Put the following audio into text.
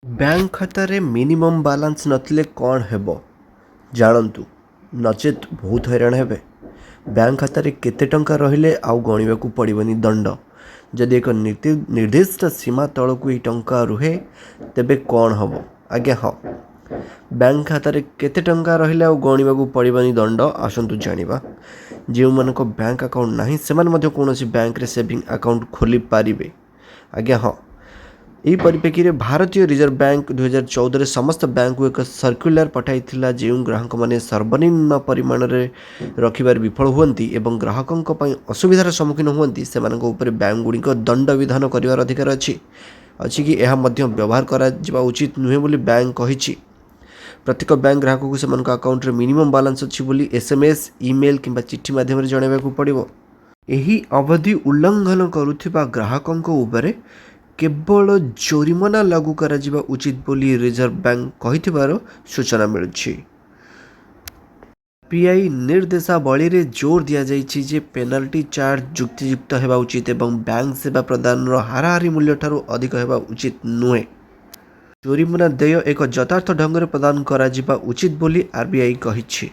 Bank ଖାତାରେ minimum balance ନଥିଲେ କ'ଣ ହେବ ଜାଣନ୍ତୁ, ନଚେତ୍ ବହୁତ ହଇରାଣ ହେବେ। ବ୍ୟାଙ୍କ ଖାତାରେ କେତେ ଟଙ୍କା ରହିଲେ ଆଉ ଗଣିବାକୁ ପଡ଼ିବନି ଦଣ୍ଡ। ଯଦି ଏକ ନିର୍ଦ୍ଦିଷ୍ଟ ସୀମା ତଳକୁ ଏହି ଟଙ୍କା ରୁହେ ତେବେ କ'ଣ ହେବ? ଆଜ୍ଞା ହଁ, ବ୍ୟାଙ୍କ ଖାତାରେ କେତେ ଟଙ୍କା ରହିଲେ ଆଉ ଗଣିବାକୁ ପଡ଼ିବନି ଦଣ୍ଡ। ଆସନ୍ତୁ ଜାଣିବା। ଯେଉଁମାନଙ୍କ ବ୍ୟାଙ୍କ ଆକାଉଣ୍ଟ ନାହିଁ ସେମାନେ ମଧ୍ୟ କୌଣସି ବ୍ୟାଙ୍କରେ ସେଭିଂ ଆକାଉଣ୍ଟ ଖୋଲିପାରିବେ। ଆଜ୍ଞା ହଁ, ଏହି ପରିପ୍ରେକ୍ଷୀରେ ଭାରତୀୟ ରିଜର୍ଭ ବ୍ୟାଙ୍କ 2014ରେ ସମସ୍ତ ବ୍ୟାଙ୍କକୁ ଏକ ସର୍କୁଲାର ପଠାଇଥିଲା, ଯେଉଁ ଗ୍ରାହକମାନେ ସର୍ବନିମ୍ନ ପରିମାଣରେ ରଖିବାରେ ବିଫଳ ହୁଅନ୍ତି ଏବଂ ଗ୍ରାହକଙ୍କ ପାଇଁ ଅସୁବିଧାର ସମ୍ମୁଖୀନ ହୁଅନ୍ତି ସେମାନଙ୍କ ଉପରେ ବ୍ୟାଙ୍କଗୁଡ଼ିକ ଦଣ୍ଡ ବିଧାନ କରିବାର ଅଧିକାର ଅଛି କି ଏହା ମଧ୍ୟ ବ୍ୟବହାର କରାଯିବା ଉଚିତ ନୁହେଁ ବୋଲି ବ୍ୟାଙ୍କ କହିଛି। ପ୍ରତ୍ୟେକ ବ୍ୟାଙ୍କ ଗ୍ରାହକଙ୍କୁ ସେମାନଙ୍କ ଆକାଉଣ୍ଟରେ ମିନିମମ୍ ବାଲାନ୍ସ ଅଛି ବୋଲି SMS, ଇମେଲ୍ କିମ୍ବା ଚିଠି ମାଧ୍ୟମରେ ଜଣାଇବାକୁ ପଡ଼ିବ। ଏହି ଅବଧି ଉଲ୍ଲଂଘନ କରୁଥିବା ଗ୍ରାହକଙ୍କ ଉପରେ କେବଳ ଜୋରିମାନା ଲାଗୁ କରାଯିବା ଉଚିତ ବୋଲି ରିଜର୍ଭ ବ୍ୟାଙ୍କ କହିଥିବାର ସୂଚନା ମିଳୁଛି। RBI ନିର୍ଦ୍ଦେଶାବଳୀରେ ଜୋର ଦିଆଯାଇଛି ଯେ ପେନାଲ୍ଟି ଚାର୍ଜ ଯୁକ୍ତିଯୁକ୍ତ ହେବା ଉଚିତ ଏବଂ ବ୍ୟାଙ୍କ ସେବା ପ୍ରଦାନର ହାରାହାରି ମୂଲ୍ୟଠାରୁ ଅଧିକ ହେବା ଉଚିତ ନୁହେଁ। ଜୋରିମାନା ଦେୟ ଏକ ଯଥାର୍ଥ ଢଙ୍ଗରେ ପ୍ରଦାନ କରାଯିବା ଉଚିତ ବୋଲି RBI କହିଛି।